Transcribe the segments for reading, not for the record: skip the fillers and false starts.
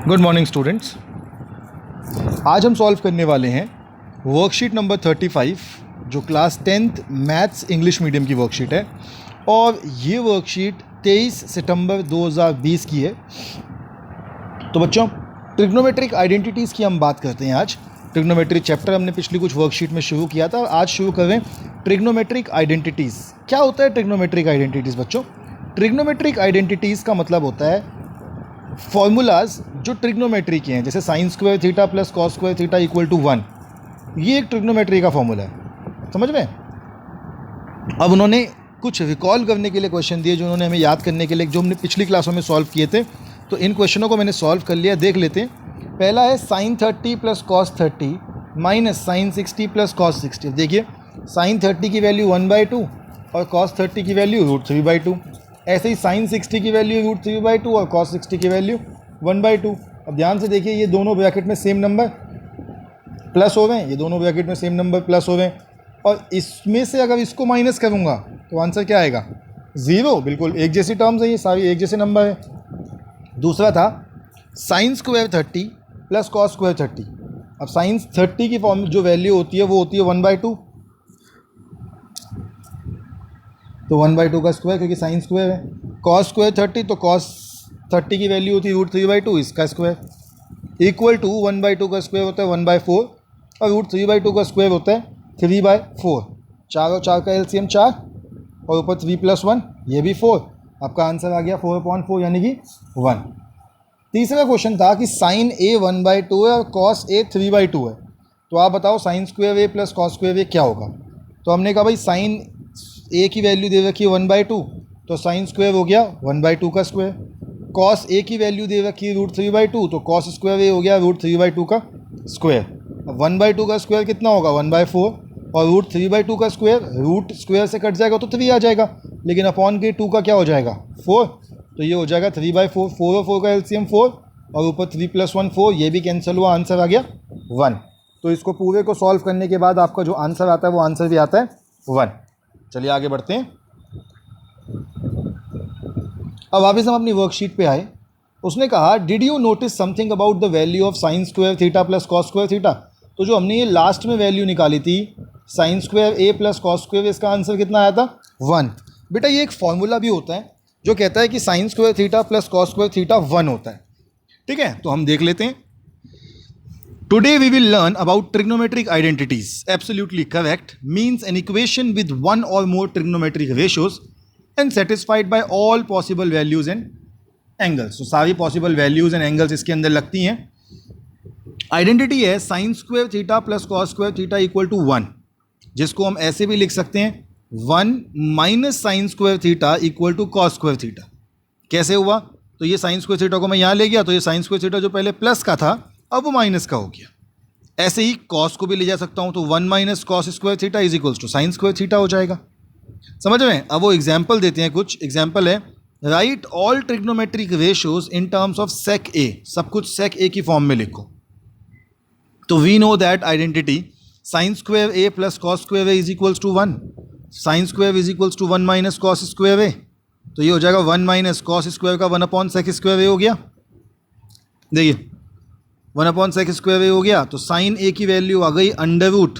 Good morning students. आज हम solve करने वाले हैं वर्कशीट नंबर 35 जो class 10th maths English medium की वर्कशीट है और ये वर्कशीट 23 सितंबर 2020 की है। तो बच्चों, ट्रिग्नोमेट्रिक आइडेंटिटीज़ की हम बात करते हैं। आज ट्रिग्नोमेट्री चैप्टर हमने पिछली कुछ वर्कशीट में शुरू किया था और आज शुरू कर रहे हैं ट्रिग्नोमेट्रिक आइडेंटिटीज़। क्या होता है ट्रिग्नोमेट्रिक आइडेंटिटीज़ बच्चों? ट्रिग्नोमेट्रिक आइडेंटिटीज़ का मतलब होता है फॉर्मूलाज जो ट्रिग्नोमेट्री के हैं, जैसे sine square theta plus cos square theta equal to 1। ये एक ट्रिग्नोमेट्री का फॉर्मूला है, समझ में। अब उन्होंने कुछ रिकॉल करने के लिए क्वेश्चन दिए जो उन्होंने हमें याद करने के लिए, जो हमने पिछली क्लासों में सॉल्व किए थे। तो इन क्वेश्चनों को मैंने सॉल्व कर लिया, देख लेते हैं। पहला है sine 30 plus cos 30 minus sine 60 plus cos 60। देखिए, साइन 30 की वैल्यू 1/2 और कॉस 30 की वैल्यू √3/2। ऐसे ही साइन 60 की वैल्यू √3/2 और कॉस 60 की वैल्यू 1/2। अब ध्यान से देखिए, ये दोनों ब्रैकेट में सेम नंबर प्लस हो गए, ये दोनों ब्रैकेट में सेम नंबर प्लस हो गए, और इसमें से अगर इसको माइनस करूँगा तो आंसर क्या आएगा? 0। बिल्कुल एक जैसी टर्म्स है, ये सारी एक जैसे नंबर है। दूसरा था sine square 30 plus cos square 30। अब साइन 30 की फॉर्म जो वैल्यू होती है वो होती है 1/2, तो 1/2 का स्क्वायर, क्योंकि साइन स्क्वायर है। कॉस स्क्वायर 30, तो कॉस 30 की वैल्यू होती है √3/2, इसका स्क्वायर इक्वल टू 1/2 का स्क्वायर होता है 1/4 और √3/2 का स्क्वायर होता है 3/4। 4 और 4 का एलसीएम 4 और ऊपर 3 + 1 ये भी 4। आपका आंसर आ गया 4/4 यानी कि 1। तीसरा क्वेश्चन था कि साइन A 1/2 है और कॉस A 3/2 है, तो आप बताओ sine square A plus cos square A क्या होगा? तो हमने कहा भाई साइन A की वैल्यू दे रखी है 1/2, तो साइन स्क्वायर हो गया 1/2 का स्क्वायर। कॉस A की वैल्यू दे रखी है √3/2, तो कॉस स्क्वायर A हो गया √3/2 का स्क्वायर। अब 1/2 का स्क्वायर कितना होगा? 1/4 और √3/2 का स्क्वायर, रूट स्क्वायर से कट जाएगा तो 3 आ जाएगा, लेकिन अपॉन के 2 का क्या हो जाएगा? 4। तो ये हो जाएगा 3/4। 4 और 4 का एलसीएम 4 और ऊपर 3 + 1 4, ये भी कैंसिल हुआ, आंसर आ गया 1। तो इसको पूरे को सॉल्व करने के बाद आपका जो आंसर आता है वो आंसर भी आता है 1। चलिए आगे बढ़ते हैं। अब वापस हम अपनी वर्कशीट पे आए। उसने कहा did you notice something about the value of sine square theta plus cos square theta. तो जो हमने ये लास्ट में वैल्यू निकाली थी sine square A plus cos square, इसका आंसर कितना आया था? 1। बेटा ये एक फॉर्मूला भी होता है जो कहता है कि sign square theta plus cos square theta 1 होता है। ठीक है, तो हम देख लेते हैं। Today we will learn about trigonometric identities. Absolutely correct means an equation with one or more trigonometric ratios and satisfied by all possible values and angles. So सारी possible values and angles इसके अंदर लगती हैं। Identity है sine square theta plus cos square theta equal to 1, जिसको हम ऐसे भी लिख सकते हैं 1 minus sine square theta equal to cos square theta. कैसे हुआ? तो ये साइन स्क्वायर थीटा को मैं यहाँ ले गया, तो ये साइन स्क्वायर थीटा जो पहले प्लस का था अब वो माइनस का हो गया। ऐसे ही कॉस को भी ले जा सकता हूँ, तो 1 minus cos square theta is equals to sine square theta हो जाएगा। समझ में? अब वो एग्जाम्पल देते हैं। कुछ एग्जाम्पल है, right all trigonometric ratios in terms of sec A. सब कुछ सेक ए की फॉर्म में लिखो। तो we know that identity sine square A plus cos square A is equals to 1। Sine square is equals to 1 minus cos square A, तो ये हो जाएगा 1 माइनस कॉस स्क्वायर का 1 सेक स्क्वायर ए हो गया। देखिए 1 सेक स्क्वायर ए हो गया, तो साइन ए की वैल्यू आ गई अंडर रूट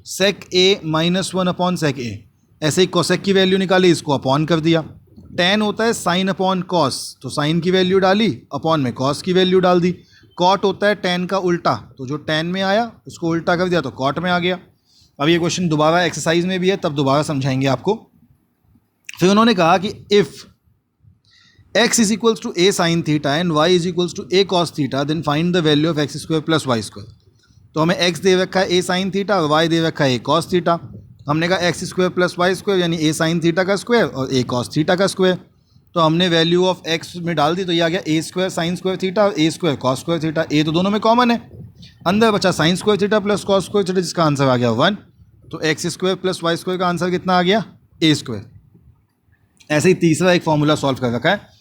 सेक ए माइनस 1 सेक ए। ऐसे ही कोसेक की वैल्यू निकाली, इसको अपॉन कर दिया। टेन होता है साइन अपॉन कॉस, तो साइन की वैल्यू डाली, अपॉन में कॉस की वैल्यू डाल दी। कॉट होता है टेन का उल्टा, तो जो टेन में आया उसको उल्टा कर दिया तो कॉट में आ गया। अब ये क्वेश्चन दोबारा एक्सरसाइज में भी है, तब दोबारा समझाएंगे आपको। फिर उन्होंने कहा कि if x is equals to a sine theta and y is equals to a cos theta then find the value of x square plus y square. तो हमें x दे रखा है a साइन थीटा और y दे रखा है a cos theta. हमने कहा x square plus y square यानी a साइन थीटा का स्क्वायर और a कॉस थीटा का स्क्वायर। तो हमने वैल्यू ऑफ x में डाल दी, तो ये आ गया a square sine square theta और a square cos square theta. a तो दोनों में कॉमन है, अंदर बचा sine square theta plus cos square theta, जिसका आंसर आ गया 1। तो x square plus y square का आंसर कितना आ गया? a square. ऐसे ही तीसरा एक फॉर्मूला सॉल्व कर रखा है,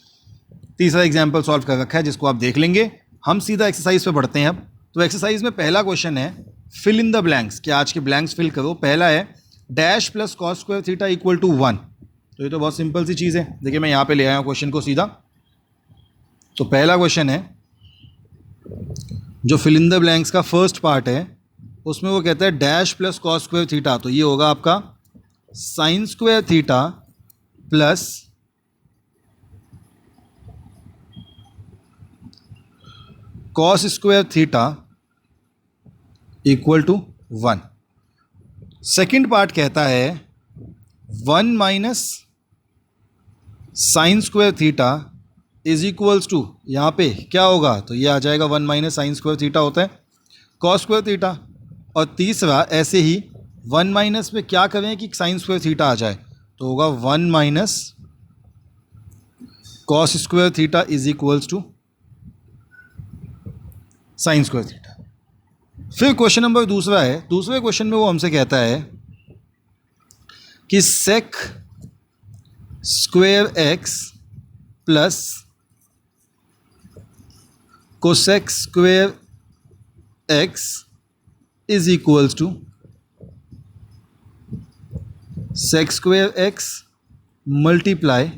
तीसरा एग्जाम्पल सॉल्व कर रखा है, जिसको आप देख लेंगे। हम सीधा एक्सरसाइज पे बढ़ते हैं अब। तो एक्सरसाइज में पहला क्वेश्चन है फिल इन द ब्लैंक्स, कि आज के ब्लैंक्स फिल करो। पहला है dash plus cos square theta equal to 1। तो ये तो बहुत सिंपल सी चीज़ है। देखिए मैं यहाँ पे ले आया हूँ क्वेश्चन को सीधा। तो पहला क्वेश्चन है जो फिल इन द ब्लैंक्स का फर्स्ट पार्ट है उसमें वो कहता है dash plus cos square theta, तो ये होगा आपका sine square theta plus cos square theta equal to 1। Second part कहता है 1 minus sine square theta is equals to, यहाँ पे क्या होगा तो ये आ जाएगा 1 माइनस साइन स्क्वायर थीटा होता है कॉस स्क्वायर थीटा। और तीसरा ऐसे ही 1 माइनस में क्या करें कि साइन स्क्वायर थीटा आ जाए, तो होगा 1 minus cos square theta is equals to sine square theta. फिर क्वेश्चन नंबर दूसरा है, दूसरे क्वेश्चन में वो हमसे कहता है कि sec square x plus cosec square x is equals to sec square x multiply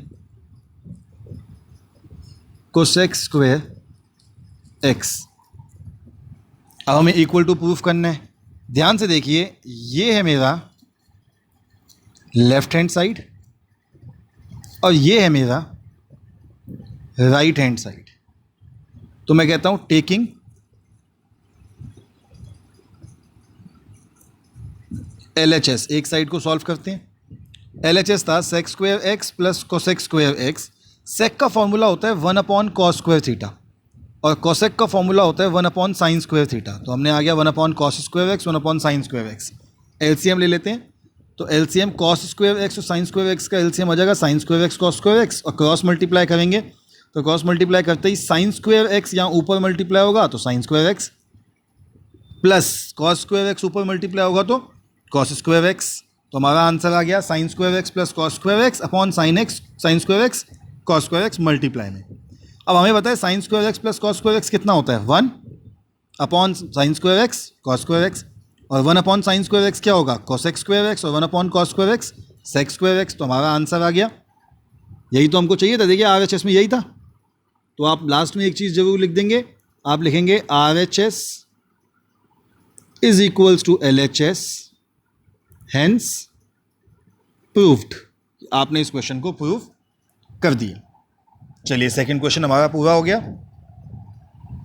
cosec square x. अब हमें इक्वल टू प्रूफ करना है। ध्यान से देखिए, ये है मेरा लेफ्ट हैंड साइड और ये है मेरा राइट हैंड साइड। तो मैं कहता हूं टेकिंग LHS, एक साइड को सॉल्व करते हैं। LHS था sec square x plus cosec square x. Sec का फॉर्मूला होता है 1 अपॉन कॉस स्क्वायर थीटा और कोसेक का फॉर्मूला होता है 1 अपॉन साइन स्क्वायर थीटा। तो हमने आ गया 1 upon cos square x 1 upon sine square x. LCM ले लेते हैं, तो LCM कॉस स्क्वायर एक्स और साइन स्क्वायर एक्स का LCM आ जाएगा sine square x cos square x, और क्रॉस मल्टीप्लाई करेंगे तो क्रॉस मल्टीप्लाई करते ही साइन स्क्वायर एक्स यहाँ ऊपर मल्टीप्लाई होगा तो sine square x, plus cos square x ऊपर मल्टीप्लाई होगा तो कॉस स्क्वायर एक्स। तो हमारा आंसर आ गया sine square x plus cos square x upon sine square x cos square x multiply में। अब हमें पता है sine square x plus cos square x कितना होता है 1 upon sine square x cos square x, और 1 अपॉन साइन स्क्वायर एक्स क्या होगा कोसेक स्क्वायर एक्स, और 1 upon cos square x sec square x. तो हमारा आंसर आ गया, यही तो हमको चाहिए था। देखिए RHS में यही था। तो आप लास्ट में एक चीज़ जरूर लिख देंगे, आप लिखेंगे RHS is equals to LHS hence proved. आपने इस क्वेश्चन को प्रूव कर दिया। चलिए सेकंड क्वेश्चन हमारा पूरा हो गया।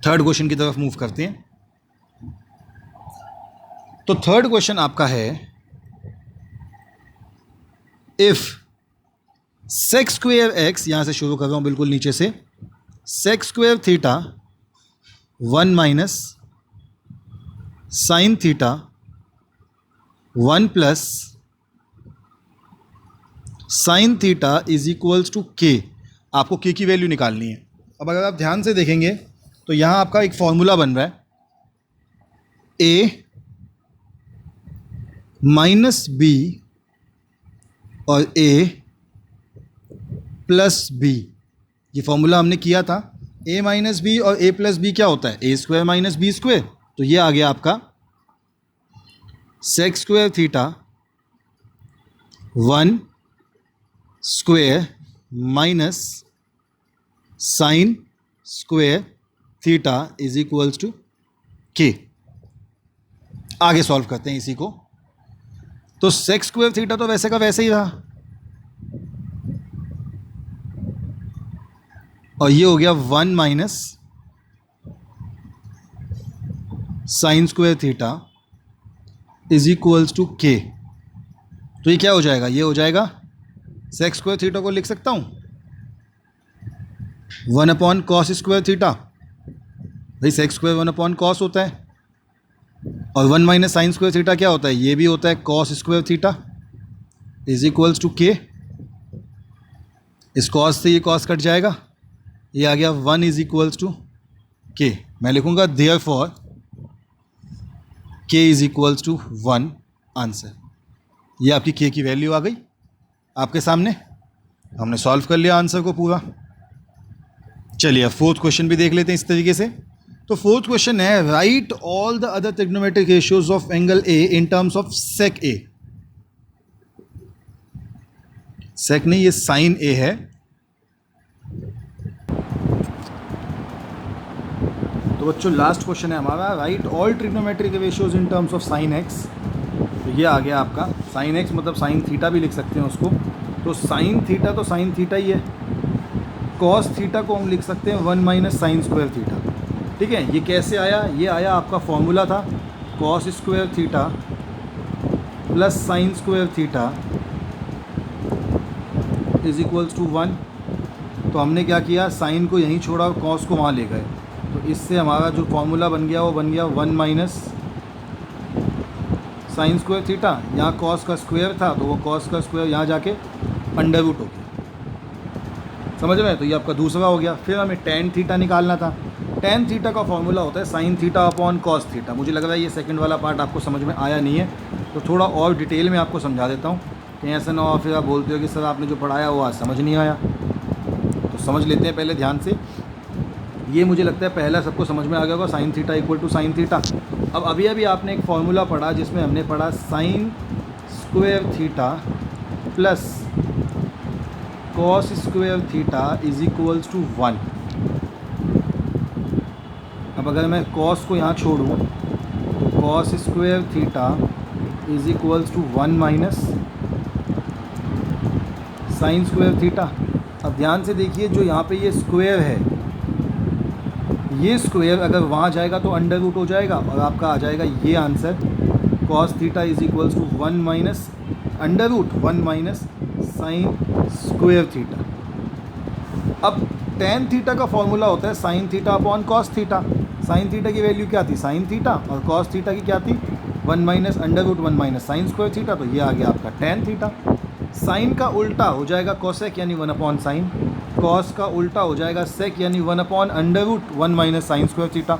थर्ड क्वेश्चन की तरफ मूव करते हैं। तो थर्ड क्वेश्चन आपका है इफ सेक स्क्वायर एक्स, यहां से शुरू कर रहा हूं बिल्कुल नीचे से, sec square theta 1 minus sine theta 1 plus sine theta is equals to k. आपको के की वैल्यू निकालनी है। अब अगर आप ध्यान से देखेंगे तो यहाँ आपका एक फॉर्मूला बन रहा है ए माइनस बी और ए प्लस बी। ये फॉर्मूला हमने किया था। ए माइनस बी और ए प्लस बी क्या होता है a square minus b square. तो ये आ गया आपका sec square theta 1 square minus sine square theta is equals to k. आगे सॉल्व करते हैं इसी को। तो सेक स्क्वायर थीटा तो वैसे का वैसे ही रहा, और ये हो गया 1 minus sine square theta is equals to k. तो ये क्या हो जाएगा, ये हो जाएगा सेक स्क्वायर थीटा को लिख सकता हूं 1 अपॉन कॉस स्क्वायर थीटा। भाई सेक स्क्वायर 1 अपॉन कॉस होता है, और 1 माइनस साइन स्क्वायर थीटा क्या होता है, ये भी होता है cos square theta is equals to k. इस कॉस से ये कॉस कट जाएगा, ये आ गया 1 इज इक्वल्स टू के। मैं लिखूंगा देयरफॉर के इज इक्वल्स टू 1 आंसर। ये आपकी के की वैल्यू आ गई आपके सामने। हमने सॉल्व कर लिया आंसर को पूरा। चलिए अब फोर्थ क्वेश्चन भी देख लेते हैं इस तरीके से। तो फोर्थ क्वेश्चन है right all the other trigonometric ratios of angle A in terms of sec A. Sec नहीं, ये साइन ए है। तो बच्चों लास्ट क्वेश्चन है हमारा, right all trigonometric ratios in terms of sine x. तो ये आ गया आपका साइन एक्स, मतलब साइन थीटा भी लिख सकते हैं उसको। तो साइन थीटा तो साइन थीटा ही है, कॉस थीटा को हम लिख सकते हैं 1 माइनस साइन स्क्वायर थीटा। ठीक है, ये कैसे आया? ये आया आपका फॉर्मूला था cos square theta plus sine square theta is equals to 1। तो हमने क्या किया, साइन को यहीं छोड़ा और कॉस को वहाँ ले गए। तो इससे हमारा जो फॉर्मूला बन गया वो बन गया 1 माइनस साइन स्क्वायर थीटा। यहाँ कॉस का स्क्वायर था तो वो कॉस का स्क्वायर यहाँ जाके अंडर रूट हो गया। समझ में? तो ये आपका दूसरा हो गया। फिर हमें टेन थीटा निकालना था। टेन थीटा का फॉर्मूला होता है sine theta upon cos theta. मुझे लग रहा है ये सेकंड वाला पार्ट आपको समझ में आया नहीं है, तो थोड़ा और डिटेल में आपको समझा देता हूँ, कहीं ऐसा ना हो फिर आप बोलते हो कि सर आपने जो पढ़ाया वो आज समझ नहीं आया। तो समझ लेते हैं पहले ध्यान से। ये मुझे लगता है पहला सबको समझ में आ गया होगा, sine theta equal to sine theta. अब अभी अभी आपने एक फार्मूला पढ़ा जिसमें हमने पढ़ा sine square theta plus cos square theta is equals to 1। अब अगर मैं कॉस को यहाँ छोड़ूँ तो cos square theta is equals to 1 minus sine square theta. अब ध्यान से देखिए, जो यहाँ पे ये स्क्वायर है, ये स्क्वायर अगर वहाँ जाएगा तो अंडर रूट हो जाएगा और आपका आ जाएगा ये answer, cos theta is equals to 1 minus under root 1 minus sine square theta. अब टेन थीटा का फॉर्मूला होता है sine theta upon cos theta. Sine theta की वैल्यू क्या थी? साइन थीटा, और कॉस थीटा की क्या थी? 1 minus under root 1 minus sine square theta. तो ये आ गया आपका टेन थीटा। साइन का उल्टा हो जाएगा कोसेक यानी 1 अपॉन साइन, कॉस का उल्टा हो जाएगा सेक यानी 1 upon under root 1 minus sine square theta,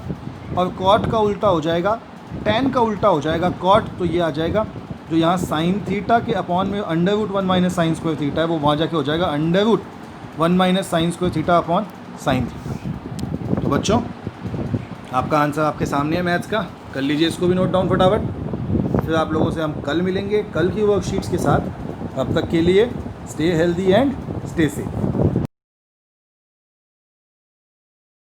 और कॉट का उल्टा हो जाएगा, टेन का उल्टा हो जाएगा कॉट। तो ये आ जाएगा जो यहाँ साइन थीटा के अपॉन में under root 1 minus sine square theta है, वो वहाँ जाके हो जाएगा under root 1 minus sine square theta upon sine theta. तो बच्चों आपका आंसर आपके सामने है मैथ्स का, कर लीजिए इसको भी नोट डाउन फटाफट। फिर आप लोगों से हम कल मिलेंगे कल की वर्कशीट्स के साथ। तब तक के लिए stay healthy and stay safe.